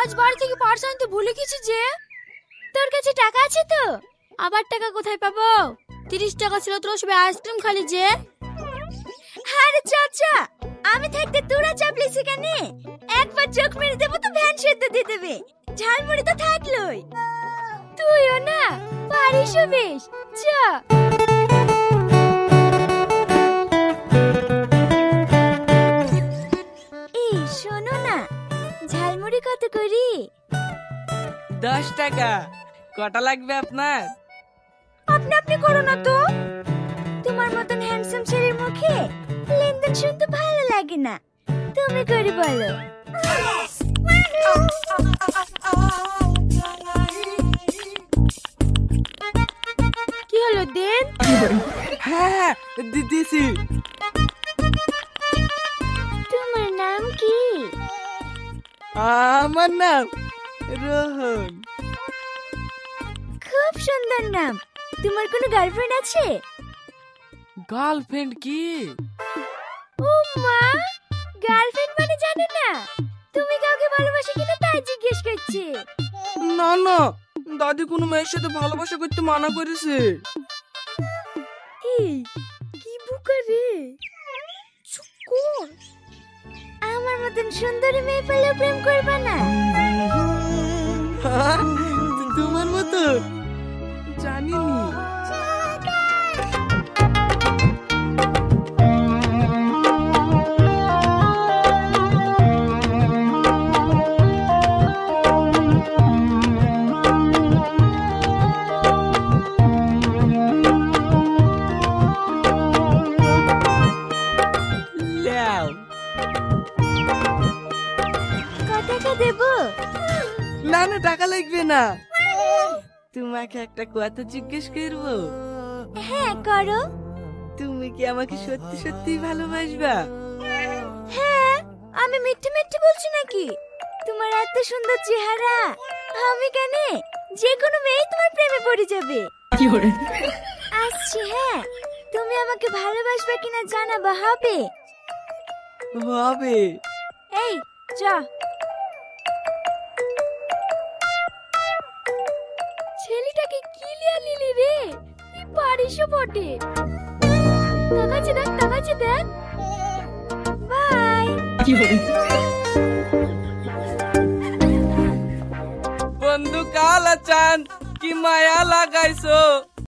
আজ বাড়ি থেকে পার্স আনতে ভুলে গেছি যে। তোর কাছে টাকা আছে তো? আবার টাকা কোথায় পাবো? 30 টাকা ছিল তোর সবে আইসক্রিম খালি যে। আরে চাচা, আমি থাকতে তোরা চাপলি সেখানে একবার চোখ মেরে দেবো তো ভ্যান সেদ্ধ দিয়ে দেবে। ঝালমুড়ি তো থাকলোই। তুইও না পারিস বেশ। চা এই শোনো না, ঝালমুড়ি কত করি? 10 টাকা। কটা লাগবে আপনার? আপনি করো না তো। তোমার মতন হ্যান্ডসাম ছেলের মুখে লেনদেন শুনতে ভালো লাগে না। তুমি করে বলো। কি হলো দেন? হ্যাঁ দিতেছি। তোমার নাম কি? আমার নাম রোহন। খুব সুন্দর নাম। তোমার কোনো গার্লফ্রেন্ড আছে? গার্লফ্রেন্ড কি? ও মা, গার্লফ্রেন্ড মানে জানো না? তুমি কাউকে ভালোবাসো কিনা তাই জিজ্ঞেস করছি। না না, দাদি কোনো মেয়ের সাথে ভালোবাসা করতে মানা করেছে। এই কি বুকা রে, চুপ কর। আমার মতন সুন্দরী মেয়ে পেলে প্রেম করবে না? হ্যাঁ, তোমার মতো জানিনি। লেও। কত টাকা দেব? না না, টাকা লাগবে না। তোমাকে একটা কথা জিজ্ঞেস করবো? হ্যাঁ করো। তুমি কি আমাকে সত্যি সত্যি ভালোবাসবা? হ্যাঁ, আমি মিথ্যে মিথ্যে বলছি নাকি? তোমার এত সুন্দর চেহারা, আমি কেন, যে কোনো মেয়ে তোমার প্রেমে পড়ে যাবে। আসছি। হ্যাঁ, তুমি আমাকে ভালোবাসবে কিনা জানাবা হবে? হবে। এই যা। ছেলেটাকে কি লিয়া নিলি রে? তুই পারিসও বটে। তাকাচ্ছে দেখ। বাই। বন্ধু কালা চান কি মায়া লাগাইছো।